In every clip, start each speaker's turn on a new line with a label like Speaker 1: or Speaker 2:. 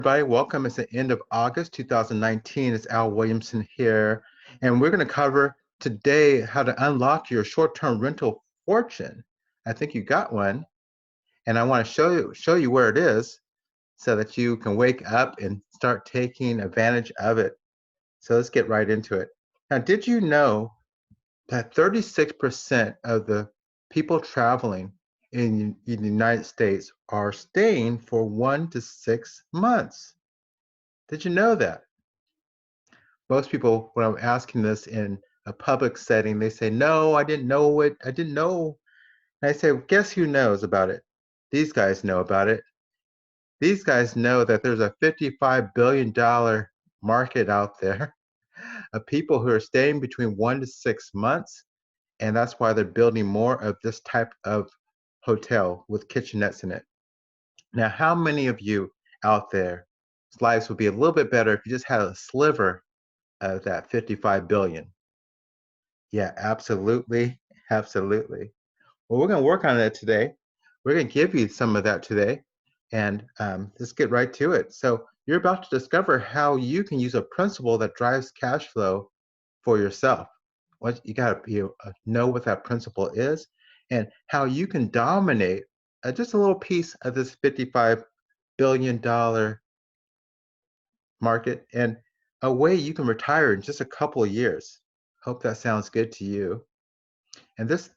Speaker 1: Everybody, welcome. It's the end of August 2019. It's Al Williamson here, and we're going to cover today how to unlock your short-term rental fortune. I think you got one, and I want to show you where it is so that you can wake up and start taking advantage of it. So let's get right into it. Now, did you know that 36% of the people traveling in the United States are staying for 1 to 6 months? Did you know that? Most people, when I'm asking this in a public setting, they say, no, I didn't know it. I didn't know. And I say, well, guess who knows about it? These guys know about it. These guys know that there's a $55 billion market out there of people who are staying between 1 to 6 months. And that's why they're building more of this type of hotel with kitchenettes in it. Now, how many of you out there, lives would be a little bit better if you just had a sliver of that 55 billion? Yeah, absolutely. Absolutely. Well, we're going to work on that today. We're going to give you some of that today, and let's get right to it. So you're about to discover how you can use a principle that drives cash flow for yourself. What you got to know what that principle is, and how you can dominate just a little piece of this $55 billion market, and a way you can retire in just a couple of years. Hope that sounds good to you. And this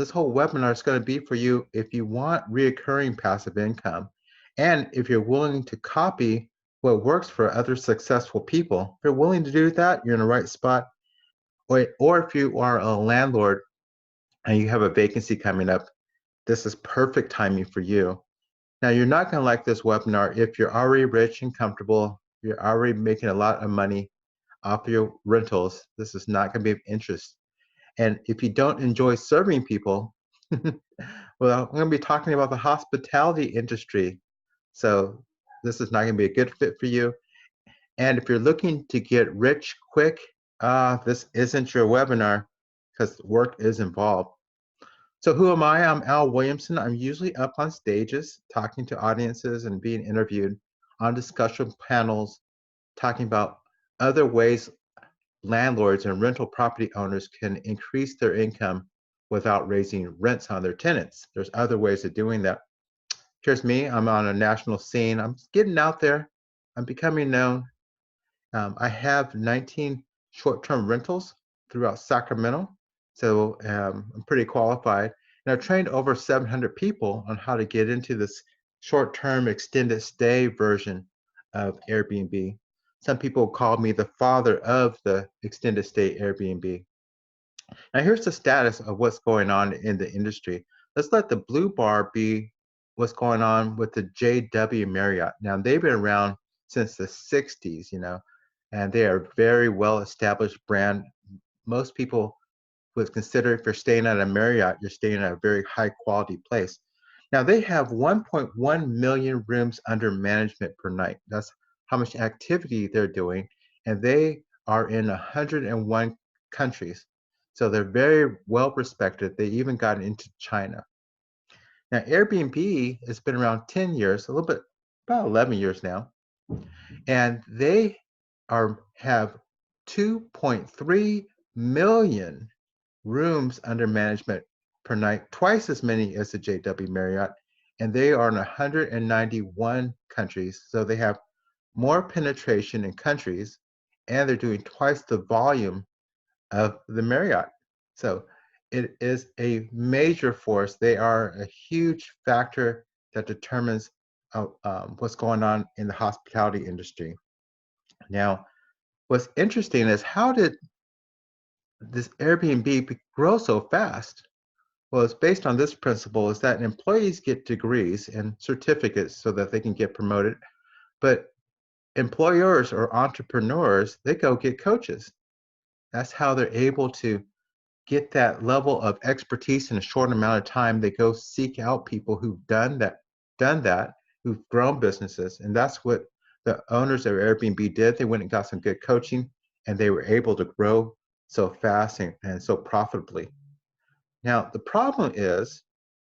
Speaker 1: whole webinar is going to be for you if you want reoccurring passive income, and if you're willing to copy what works for other successful people. If you're willing to do that, you're in the right spot. Or if you are a landlord and you have a vacancy coming up, this is perfect timing for you. Now, you're not going to like this webinar if you're already rich and comfortable, you're already making a lot of money off your rentals. This is not going to be of interest. And if you don't enjoy serving people, well, I'm going to be talking about the hospitality industry. So this is not going to be a good fit for you. And if you're looking to get rich quick, this isn't your webinar because work is involved. So who am I? I'm Al Williamson. I'm usually up on stages talking to audiences and being interviewed on discussion panels, talking about other ways landlords and rental property owners can increase their income without raising rents on their tenants. There's other ways of doing that. Here's me. I'm on a national scene. I'm getting out there. I'm becoming known. I have 19 short-term rentals throughout Sacramento, so I'm pretty qualified. And I've trained over 700 people on how to get into this short-term extended stay version of Airbnb. Some people call me the father of the extended stay Airbnb. Now here's the status of what's going on in the industry. Let's let the blue bar be what's going on with the JW Marriott. Now they've been around since the 60s, and they are a very well established brand. Most people would consider if you're staying at a Marriott, you're staying at a very high quality place. Now they have 1.1 million rooms under management per night. That's how much activity they're doing, and they are in 101 countries. So they're very well respected. They even got into China. Now Airbnb has been around 10 years, a little bit, about 11 years now, and they have 2.3 million rooms under management per night, twice as many as the JW Marriott, and they are in 191 countries. So they have more penetration in countries, and they're doing twice the volume of the Marriott. So it is a major force. They are a huge factor that determines what's going on in the hospitality industry. Now, what's interesting is how did this Airbnb grow so fast? Well, it's based on this principle is that employees get degrees and certificates so that they can get promoted, but employers or entrepreneurs, they go get coaches. That's how they're able to get that level of expertise in a short amount of time. They go seek out people who've done that, who've grown businesses. And that's what the owners of Airbnb did. They went and got some good coaching, and they were able to grow so fast and so profitably. Now, the problem is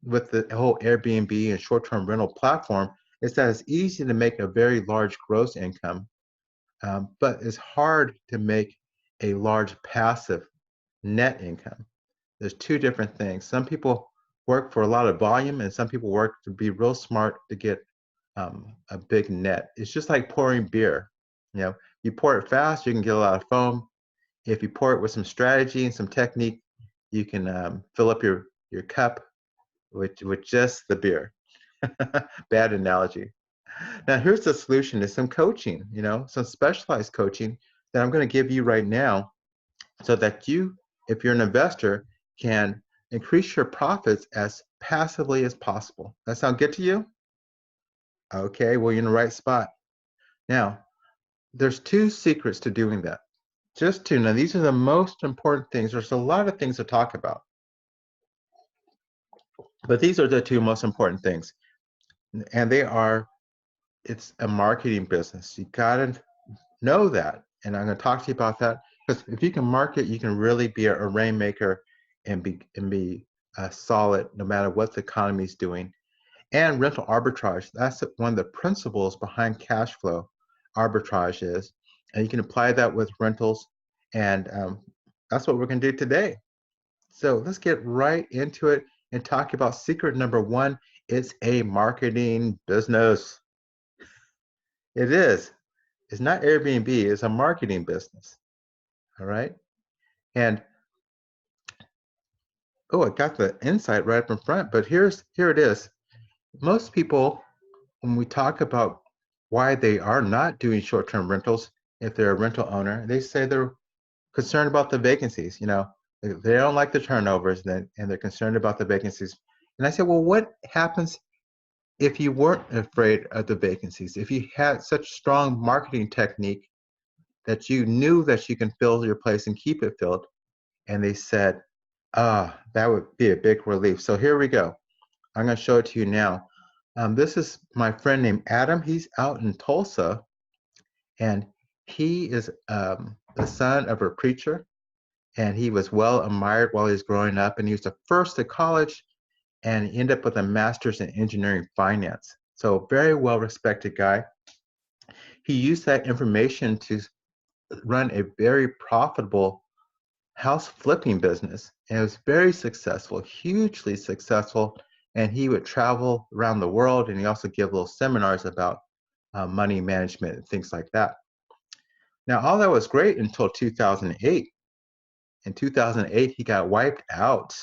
Speaker 1: with the whole Airbnb and short-term rental platform is that it's easy to make a very large gross income, but it's hard to make a large passive net income. There's two different things. Some people work for a lot of volume, and some people work to be real smart to get a big net. It's just like pouring beer. You know, you pour it fast, you can get a lot of foam. If you pour it with some strategy and some technique, you can fill up your cup with just the beer. Bad analogy. Now, here's the solution is some coaching, some specialized coaching that I'm going to give you right now so that you, if you're an investor, can increase your profits as passively as possible. That sound good to you? Okay, well, you're in the right spot. Now, there's two secrets to doing that. Just two. Now, these are the most important things. There's a lot of things to talk about, but these are the two most important things. And it's a marketing business. You got to know that. And I'm going to talk to you about that because if you can market, you can really be a rainmaker and be solid no matter what the economy is doing. And rental arbitrage, that's one of the principles behind cash flow arbitrage is. And you can apply that with rentals. And that's what we're going to do today. So let's get right into it and talk about secret number one. It's a marketing business. It is. It's not Airbnb, it's a marketing business. All right. And I got the insight right up in front, but here it is. Most people, when we talk about why they are not doing short-term rentals, if they're a rental owner, they say they're concerned about the vacancies. They don't like the turnovers, and they're concerned about the vacancies. And I said, well, what happens if you weren't afraid of the vacancies? If you had such strong marketing technique that you knew that you can fill your place and keep it filled? And they said, that would be a big relief. So here we go. I'm going to show it to you now. This is my friend named Adam. He's out in Tulsa, and he is the son of a preacher, and he was well admired while he was growing up, and he was the first at college, and he ended up with a master's in engineering finance. So very well respected guy. He used that information to run a very profitable house flipping business, and it was very successful, hugely successful. And he would travel around the world, and he also give little seminars about money management and things like that. Now, all that was great until 2008. In 2008, he got wiped out.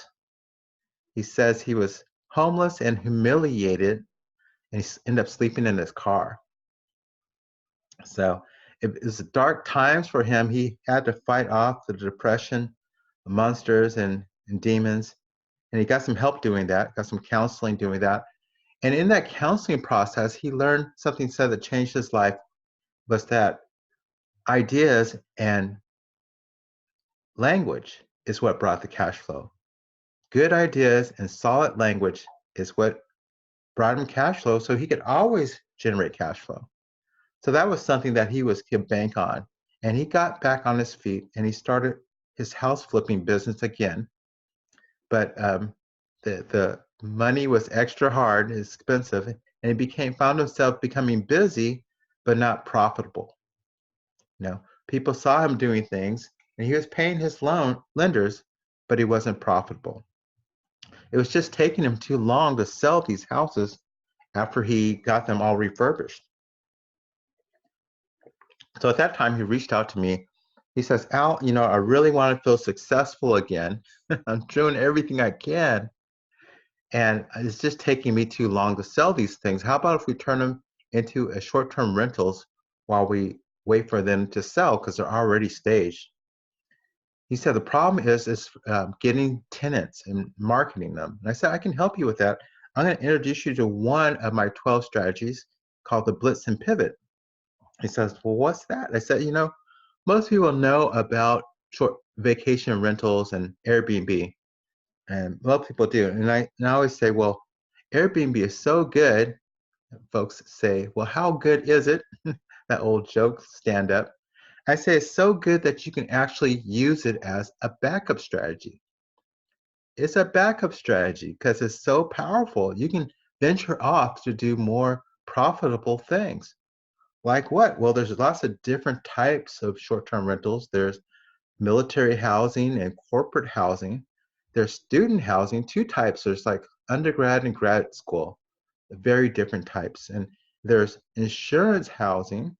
Speaker 1: He says he was homeless and humiliated, and he ended up sleeping in his car. So it was dark times for him. He had to fight off the depression, the monsters and demons. And he got some help doing that, got some counseling doing that. And in that counseling process, he learned something said that changed his life was that ideas and language is what brought the cash flow. Good ideas and solid language is what brought him cash flow, so he could always generate cash flow. So that was something that he could bank on. And he got back on his feet and he started his house flipping business again. But the money was extra hard, expensive, and he found himself becoming busy, but not profitable. People saw him doing things, and he was paying his lenders, but he wasn't profitable. It was just taking him too long to sell these houses after he got them all refurbished. So at that time, he reached out to me. He says, Al, I really want to feel successful again. I'm doing everything I can. And it's just taking me too long to sell these things. How about if we turn them into a short-term rentals while we wait for them to sell because they're already staged? He said, the problem is getting tenants and marketing them. And I said, I can help you with that. I'm going to introduce you to one of my 12 strategies called the Blitz and Pivot. He says, well, what's that? I said, most people know about short vacation rentals and Airbnb, and most people do. And I always say, well, Airbnb is so good. Folks say, well, how good is it? That old joke, stand up. I say it's so good that you can actually use it as a backup strategy. It's a backup strategy because it's so powerful. You can venture off to do more profitable things. Like what? Well, there's lots of different types of short-term rentals. There's military housing and corporate housing. There's student housing, two types. There's like undergrad and grad school, very different types. And there's insurance housing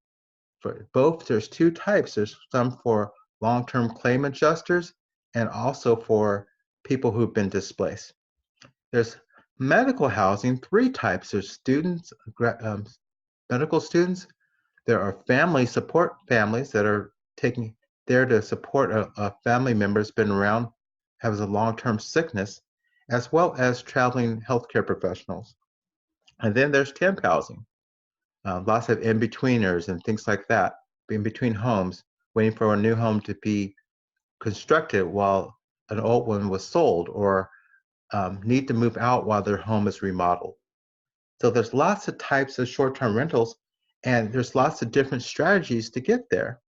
Speaker 1: for both. There's two types. There's some for long-term claim adjusters and also for people who've been displaced. There's medical housing, three types. There's students, medical students. There are family support families that are taking there to support a family member who's been around, has a long-term sickness, as well as traveling healthcare professionals. And then there's temp housing, lots of in-betweeners and things like that, in between homes, waiting for a new home to be constructed while an old one was sold, or need to move out while their home is remodeled. So there's lots of types of short-term rentals, and there's lots of different strategies to get there.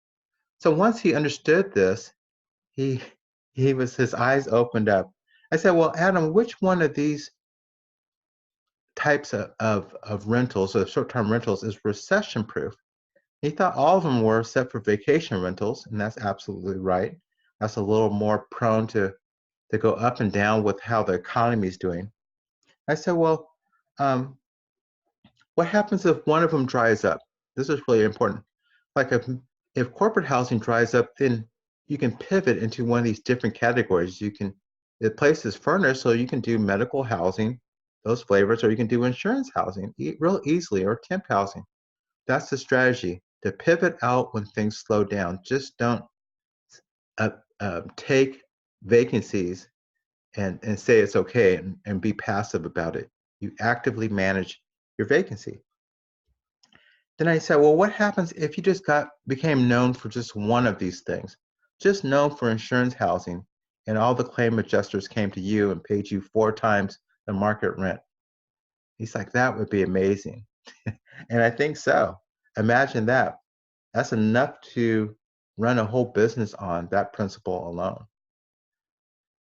Speaker 1: So once he understood this, he his eyes opened up. I said, well, Adam, which one of these types of rentals, of short-term rentals, is recession-proof? He thought all of them were, except for vacation rentals, and that's absolutely right. That's a little more prone to go up and down with how the economy is doing. I said, well, what happens if one of them dries up? This is really important. Like if corporate housing dries up, then you can pivot into one of these different categories. The place is furnished, so you can do medical housing, those flavors, or you can do insurance housing real easily, or temp housing. That's the strategy, to pivot out when things slow down. Just don't take vacancies and say it's okay and be passive about it. You actively manage your vacancy. Then I said, well, what happens if you just became known for just one of these things? Just known for insurance housing, and all the claim adjusters came to you and paid you 4 times the market rent. He's like, that would be amazing. And I think so. Imagine that. That's enough to run a whole business on, that principle alone.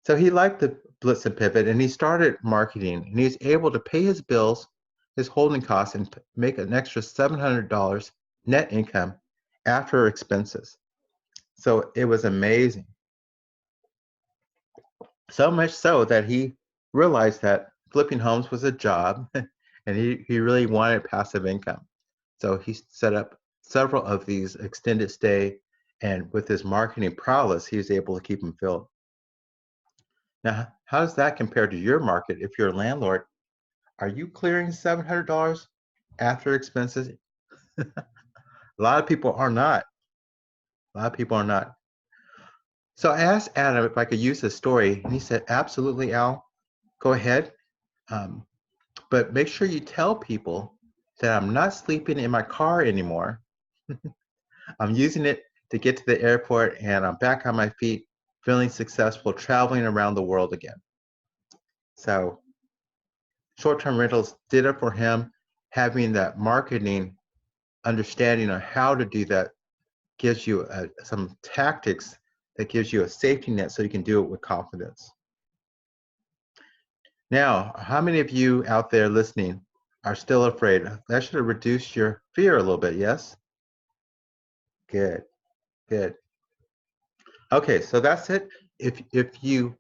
Speaker 1: So he liked the blitz and pivot, and he started marketing, and he was able to pay his bills, his holding costs, and make an extra $700 net income after expenses. So it was amazing. So much so that he realized that flipping homes was a job, and he really wanted passive income. So he set up several of these extended stay, and with his marketing prowess, he was able to keep them filled. Now, how does that compare to your market if you're a landlord? Are you clearing $700 after expenses? A lot of people are not. A lot of people are not. So I asked Adam if I could use this story, and he said, absolutely, Al, go ahead. But make sure you tell people that I'm not sleeping in my car anymore. I'm using it to get to the airport, and I'm back on my feet, feeling successful, traveling around the world again. So short-term rentals did it for him. Having that marketing understanding on how to do that gives you some tactics that gives you a safety net so you can do it with confidence. Now, how many of you out there listening are still afraid? That should have reduced your fear a little bit, yes? Good, good. Okay, so that's it. If you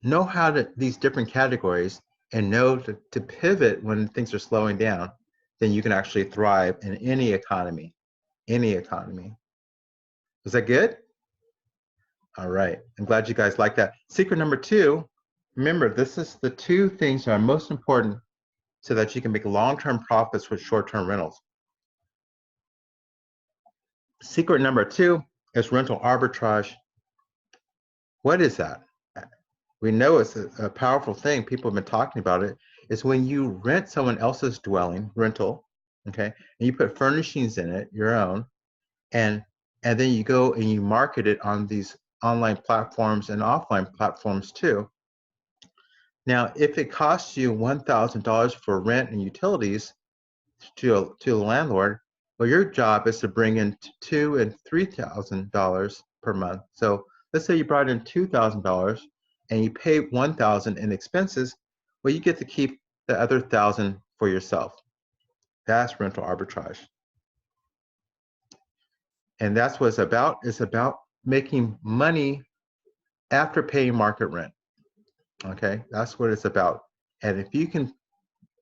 Speaker 1: know how to these different categories and know to pivot when things are slowing down, then you can actually thrive in any economy. Any economy. Was that good? All right. I'm glad you guys like that. Secret number 2, remember, this is the 2 things that are most important so that you can make long-term profits with short-term rentals. Secret number 2 is rental arbitrage. What is that? We know it's a powerful thing. People have been talking about it. It's when you rent someone else's dwelling, rental, okay, and you put furnishings in it, your own, and then you go and you market it on these online platforms and offline platforms too. Now, if it costs you $1,000 for rent and utilities to the landlord, well, your job is to bring in $2,000 and $3,000 per month. So let's say you brought in $2,000 and you pay $1,000 in expenses. Well, you get to keep the other $1,000 for yourself. That's rental arbitrage. And that's what it's about. It's about making money after paying market rent. Okay, that's what it's about. And if you can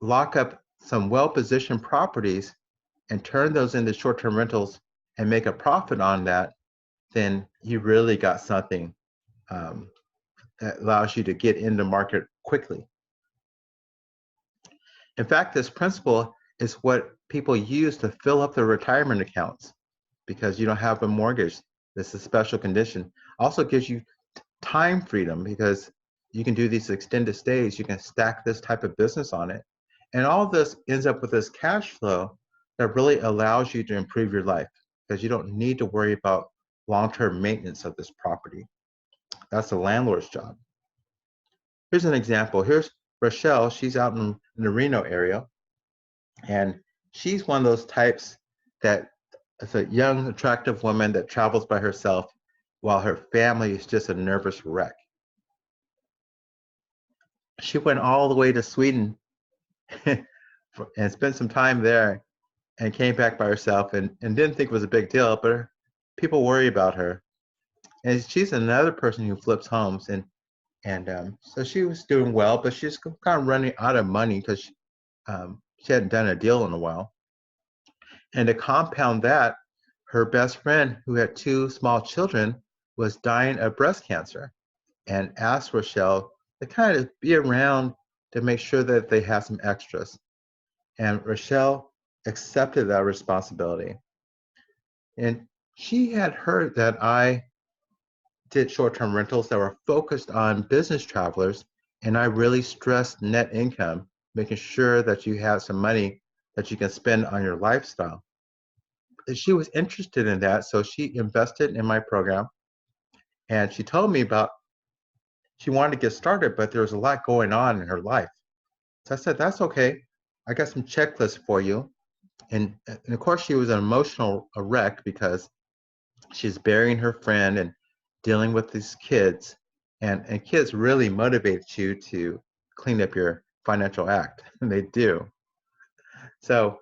Speaker 1: lock up some well-positioned properties and turn those into short-term rentals and make a profit on that, then you really got something that allows you to get in the market quickly. In fact, this principle is what people use to fill up their retirement accounts because you don't have a mortgage. This is a special condition. Also gives you time freedom because you can do these extended stays. You can stack this type of business on it. And all of this ends up with this cash flow that really allows you to improve your life because you don't need to worry about long-term maintenance of this property. That's the landlord's job. Here's an example. Here's Rochelle. She's out in the Reno area. And she's one of those types that is a young, attractive woman that travels by herself while her family is just a nervous wreck. She went all the way to Sweden and spent some time there and came back by herself and didn't think it was a big deal, but people worry about her. And she's another person who flips homes. And so she was doing well, but she's kind of running out of money because she hadn't done a deal in a while. And to compound that, her best friend, who had 2 small children, was dying of breast cancer and asked Rochelle to kind of be around to make sure that they have some extras. And Rochelle accepted that responsibility. And she had heard that I did short-term rentals that were focused on business travelers, and I really stressed net income, making sure that you have some money that you can spend on your lifestyle. She was interested in that, so she invested in my program, and she told me about she wanted to get started, but there was a lot going on in her life. So I said, "That's okay. I got some checklists for you." And of course, she was an emotional wreck because she's burying her friend and dealing with these kids, and kids really motivate you to clean up your financial act, and they do. So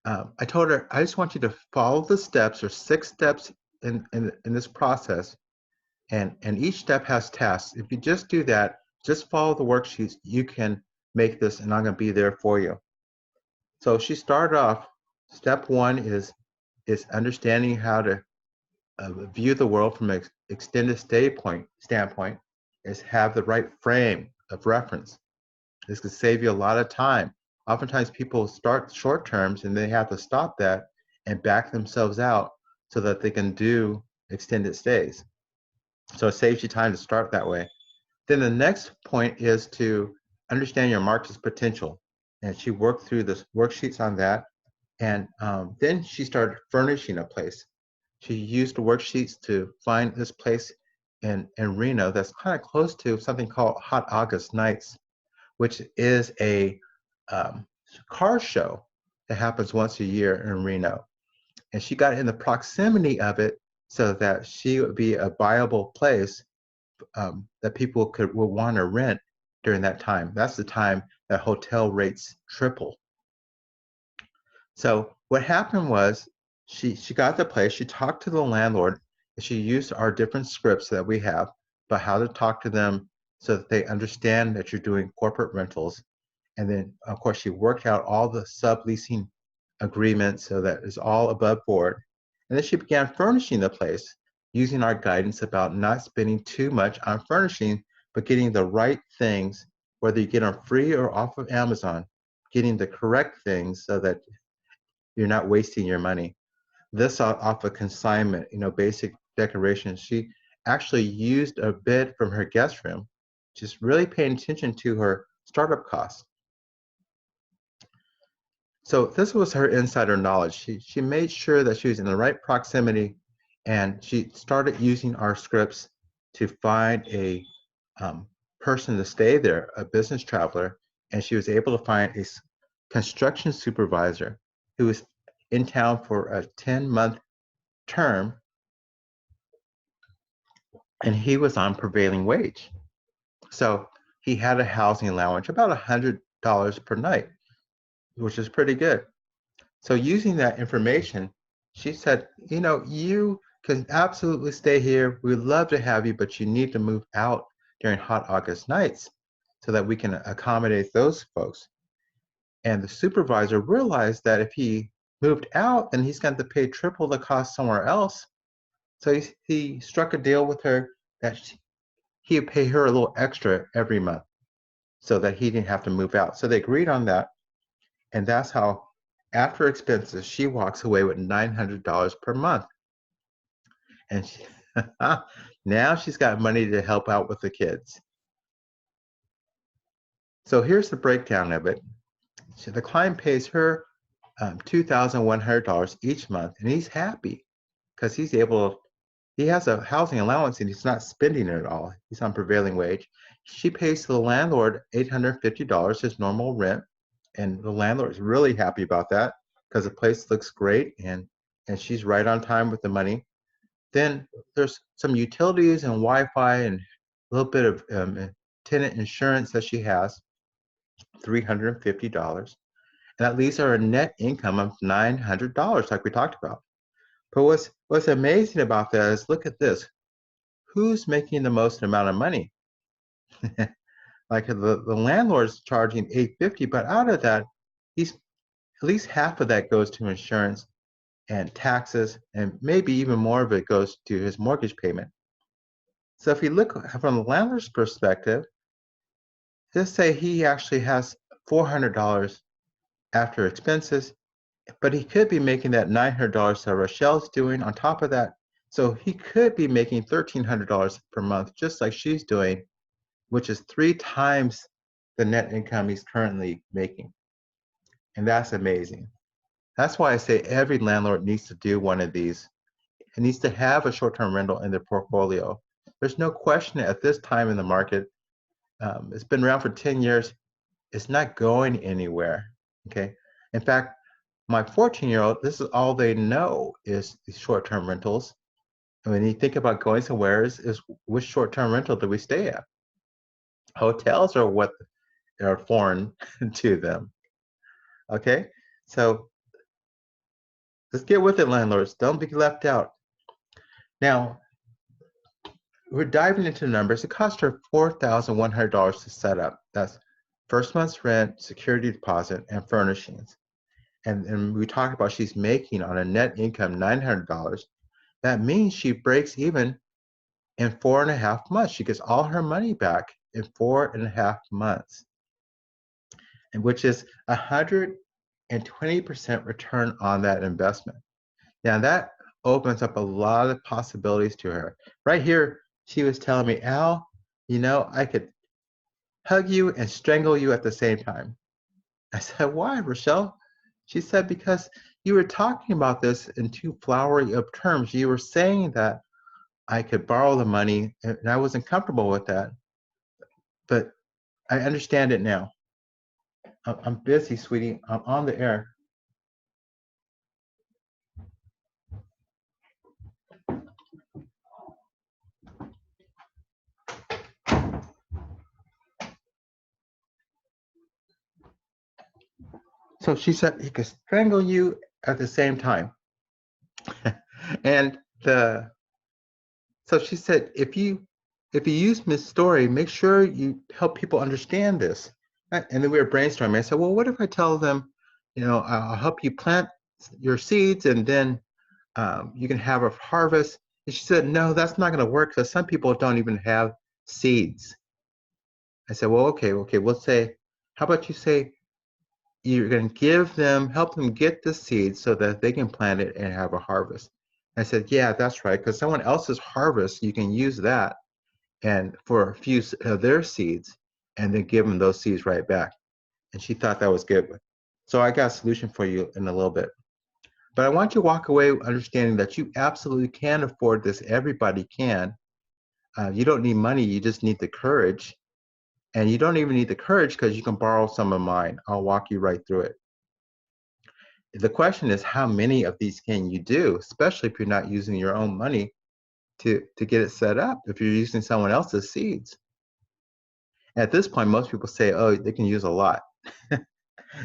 Speaker 1: I told her, I just want you to follow the steps. There's 6 steps in this process, and each step has tasks. If you just do that, just follow the worksheets, you can make this, and I'm going to be there for you. So she started off. Step 1 is understanding how to view the world from an extended standpoint. Is have the right frame of reference. This could save you a lot of time. Oftentimes people start short terms and they have to stop that and back themselves out so that they can do extended stays. So it saves you time to start that way. Then the next point is to understand your market's potential. And she worked through the worksheets on that. And then she started furnishing a place. She used the worksheets to find this place in Reno that's kind of close to something called Hot August Nights, which is a car show that happens once a year in Reno. And she got in the proximity of it so that she would be a viable place that people would want to rent during that time. That's the time that hotel rates triple. So what happened was she got the place, she talked to the landlord, and she used our different scripts that we have about how to talk to them so that they understand that you're doing corporate rentals. And then, of course, she worked out all the subleasing agreements so that it's all above board. And then she began furnishing the place using our guidance about not spending too much on furnishing, but getting the right things, whether you get them free or off of Amazon, getting the correct things so that you're not wasting your money. This off a consignment, basic decorations. She actually used a bid from her guest room, just really paying attention to her startup costs. So this was her insider knowledge. She made sure that she was in the right proximity, and she started using our scripts to find a person to stay there, a business traveler, and she was able to find a construction supervisor who was in town for a 10-month term, and he was on prevailing wage. So he had a housing allowance, about $100 per night. which is pretty good. So using that information, she said, you can absolutely stay here. We'd love to have you, but you need to move out during hot August nights so that we can accommodate those folks. And the supervisor realized that if he moved out, then he's going to pay triple the cost somewhere else. So he struck a deal with her that he would pay her a little extra every month so that he didn't have to move out. So they agreed on that. And that's how, after expenses, she walks away with $900 per month. And now she's got money to help out with the kids. So here's the breakdown of it. So the client pays her $2,100 each month, and he's happy because he has a housing allowance and he's not spending it all. He's on prevailing wage. She pays the landlord $850, his normal rent, and the landlord is really happy about that because the place looks great and she's right on time with the money. Then there's some utilities and Wi-Fi and a little bit of tenant insurance that she has, $350. And that leaves her a net income of $900, like we talked about. But what's amazing about that is, look at this. Who's making the most amount of money? Like the landlord's charging $850, but out of that, he's at least half of that goes to insurance and taxes, and maybe even more of it goes to his mortgage payment. So if you look from the landlord's perspective, just say he actually has $400 after expenses, but he could be making that $900 that Rochelle's doing on top of that. So he could be making $1,300 per month, just like she's doing, which is 3 times the net income he's currently making. And that's amazing. That's why I say every landlord needs to do one of these. It needs to have a short-term rental in their portfolio. There's no question at this time in the market, it's been around for 10 years, it's not going anywhere, okay? In fact, my 14-year-old, this is all they know is these short-term rentals. And when you think about going somewhere, is which short-term rental do we stay at? Hotels are what are foreign to them, okay? So let's get with it, landlords. Don't be left out. Now, we're diving into the numbers. It cost her $4,100 to set up. That's first month's rent, security deposit, and furnishings. And we talked about she's making on a net income $900. That means she breaks even in 4.5 months. She gets all her money back in 4.5 months, and which is 120% return on that investment. Now that opens up a lot of possibilities to her. Right here, she was telling me, Al, I could hug you and strangle you at the same time. I said, why, Rochelle? She said, because you were talking about this in too flowery of terms. You were saying that I could borrow the money, and I wasn't comfortable with that. But I understand it now. I'm busy, sweetie. I'm on the air. So she said he could strangle you at the same time. And so she said, if you use Miss Story, make sure you help people understand this. And then we were brainstorming. I said, well, what if I tell them, I'll help you plant your seeds, and then you can have a harvest. And she said, no, that's not going to work because some people don't even have seeds. I said, well, okay, we'll say, how about you say you're going to help them get the seeds so that they can plant it and have a harvest. I said, yeah, that's right, because someone else's harvest, you can use that and for a few of their seeds and then give them those seeds right back. And she thought that was good. So I got a solution for you in a little bit. But I want you to walk away understanding that you absolutely can afford this. Everybody can. You don't need money, you just need the courage. And you don't even need the courage because you can borrow some of mine. I'll walk you right through it. The question is, how many of these can you do, especially if you're not using your own money to get it set up, if you're using someone else's seeds? At this point, most people say, oh, they can use a lot.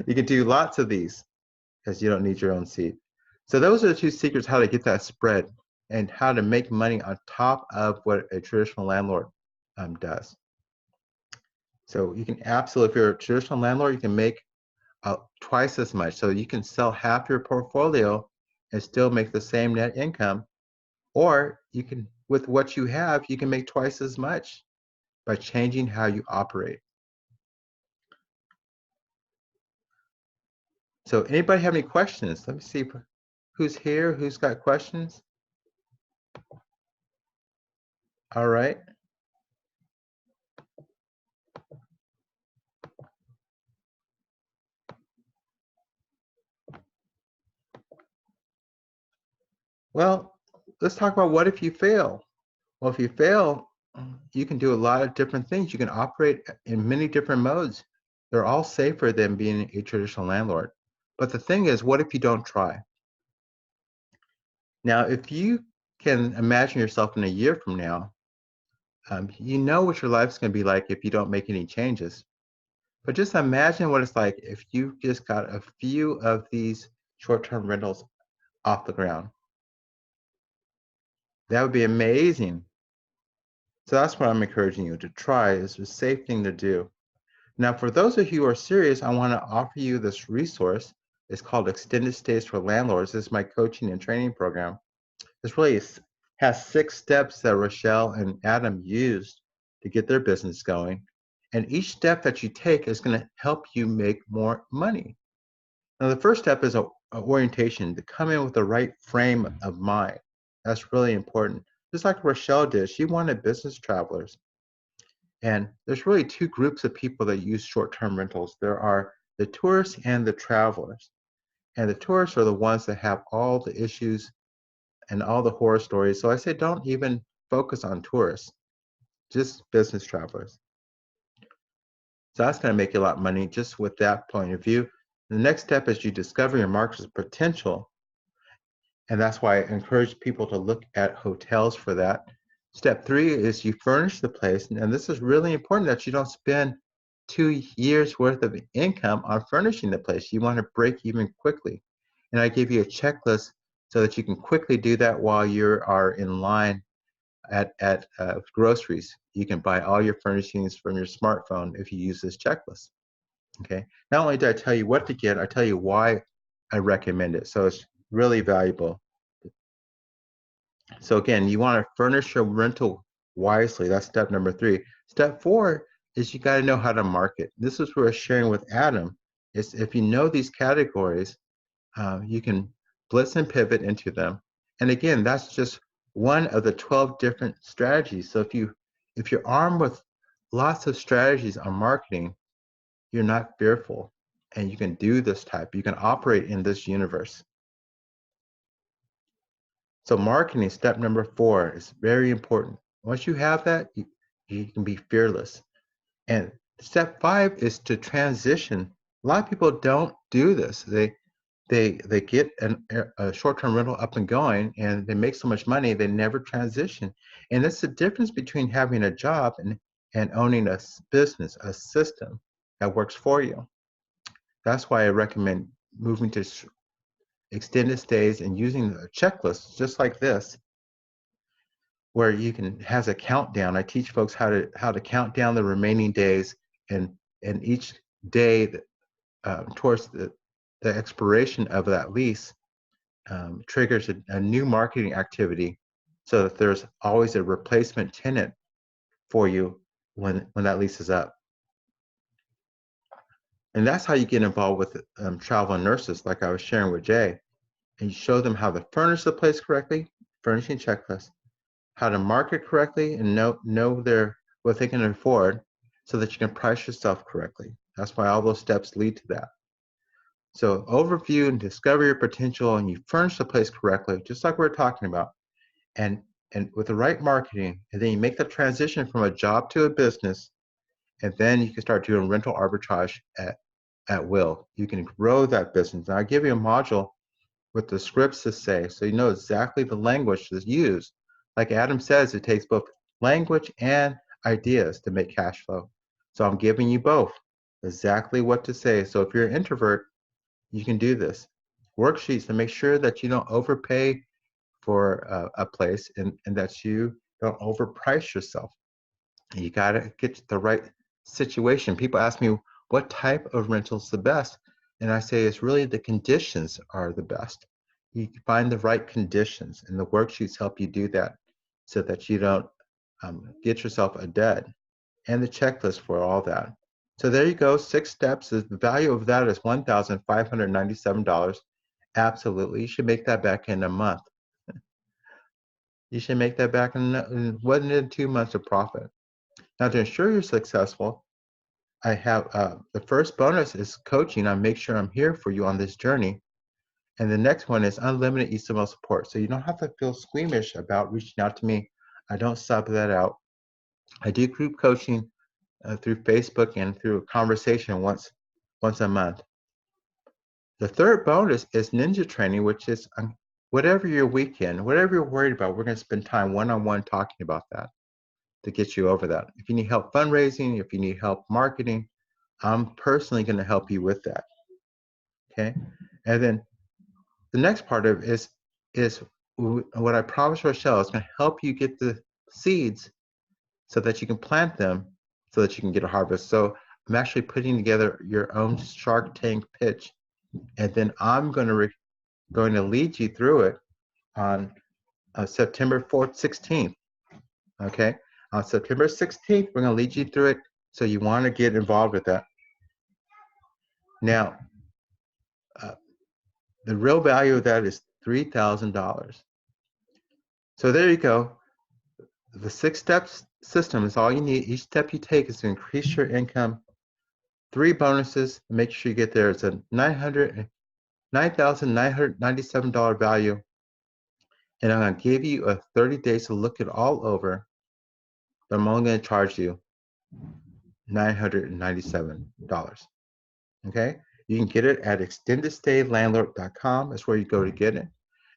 Speaker 1: You can do lots of these because you don't need your own seat. So those are the two secrets how to get that spread and how to make money on top of what a traditional landlord does. So you can absolutely, if you're a traditional landlord, you can make twice as much. So you can sell half your portfolio and still make the same net income. Or you can, with what you have, you can make twice as much by changing how you operate. So anybody have any questions? Let me see who's here, who's got questions. All right. Well, let's talk about what if you fail? Well, if you fail, you can do a lot of different things. You can operate in many different modes. They're all safer than being a traditional landlord. But the thing is, what if you don't try? Now, if you can imagine yourself in a year from now, you know what your life's going to be like if you don't make any changes. But just imagine what it's like if you just got a few of these short-term rentals off the ground. That would be amazing. So that's what I'm encouraging you to try. It's a safe thing to do. Now, for those of you who are serious, I want to offer you this resource. It's called Extended Stays for Landlords. This is my coaching and training program. This really has 6 steps that Rochelle and Adam used to get their business going. And each step that you take is going to help you make more money. Now, the first step is a orientation, to come in with the right frame of mind. That's really important. Just like Rochelle did, she wanted business travelers. And there's really 2 groups of people that use short-term rentals. There are the tourists and the travelers. And the tourists are the ones that have all the issues and all the horror stories. So I say don't even focus on tourists, just business travelers. So that's going to make you a lot of money just with that point of view. The next step is you discover your market's potential. And that's why I encourage people to look at hotels for that. Step 3 is you furnish the place. And this is really important that you don't spend 2 years worth of income on furnishing the place. You want to break even quickly. And I give you a checklist so that you can quickly do that while you are in line at groceries. You can buy all your furnishings from your smartphone if you use this checklist. Okay. Not only do I tell you what to get, I tell you why I recommend it. So it's really valuable. So again, you want to furnish your rental wisely. That's step number 3. Step 4 is you got to know how to market. This is what we're sharing with Adam. Is if you know these categories, you can blitz and pivot into them. And again, that's just one of the 12 different strategies. So if you're armed with lots of strategies on marketing, you're not fearful, and you can do this type. You can operate in this universe. So marketing, step number 4, is very important. Once you have that, you can be fearless. And step 5 is to transition. A lot of people don't do this. They get a short-term rental up and going, and they make so much money they never transition. And that's the difference between having a job and owning a business, a system that works for you. That's why I recommend moving to extended stays and using a checklist just like this, where you can has a countdown. I teach folks how to count down the remaining days, and each day towards the expiration of that lease triggers a new marketing activity, so that there's always a replacement tenant for you when that lease is up. And that's how you get involved with travel and nurses, like I was sharing with Jay. And you show them how to furnish the place correctly, furnishing checklist, how to market correctly, and know what they can afford, so that you can price yourself correctly. That's why all those steps lead to that. So overview and discover your potential, and you furnish the place correctly, just like we we're talking about, and with the right marketing, and then you make the transition from a job to a business, and then you can start doing rental arbitrage at will. You can grow that business. And I'll give you a module with the scripts to say, so you know exactly the language to use. Like Adam says, it takes both language and ideas to make cash flow. So I'm giving you both. exactly what to say. So if you're an introvert, you can do this. Worksheets to make sure that you don't overpay for a place and that you don't overprice yourself. You got to get the right situation. People ask me what type of rental is the best, and I say it's really the conditions are the best. You find the right conditions, and the worksheets help you do that so that you don't get yourself a debt, and the checklist for all that. So there you go, 6 steps. The value of that is $1,597. Absolutely, you should make that back in a month. You should make that back in 1 to 2 months of profit. Now, to ensure you're successful, I have the first bonus is coaching. I make sure I'm here for you on this journey. And the next one is unlimited email support. So you don't have to feel squeamish about reaching out to me. I don't sub that out. I do group coaching through Facebook and through a conversation once a month. The third bonus is ninja training, which is whatever your weekend, whatever you're worried about, we're going to spend time one-on-one talking about that to get you over that. If you need help fundraising, if you need help marketing, I'm personally going to help you with that. Okay. And then the next part of it is what I promised Rochelle is going to help you get the seeds so that you can plant them so that you can get a harvest. So I'm actually putting together your own Shark Tank pitch, and then I'm going to lead you through it on September 4th, 16th. Okay. On September 16th, we're going to lead you through it. So you want to get involved with that. Now, the real value of that is $3,000. So there you go. The 6 steps system is all you need. Each step you take is to increase your income. 3 bonuses to make sure you get there. It's a $9,997 value. And I'm going to give you a 30 days to look it all over. But I'm only going to charge you $997. Okay? You can get it at extendedstaylandlord.com. That's where you go to get it.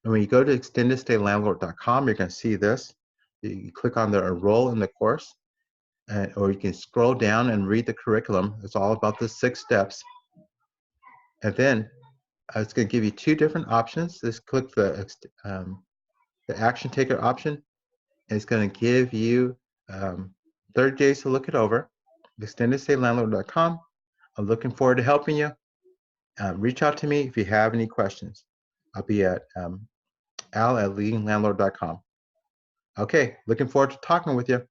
Speaker 1: And when you go to extendedstaylandlord.com, you're going to see this. You click on the enroll in the course, or you can scroll down and read the curriculum. It's all about the 6 steps. And then it's going to give you 2 different options. Just click the action taker option. And it's going to give you 30 days to look it over. extendedstaylandlord.com. I'm looking forward to helping you. Reach out to me if you have any questions. I'll be at al@leadinglandlord.com. Okay, looking forward to talking with you.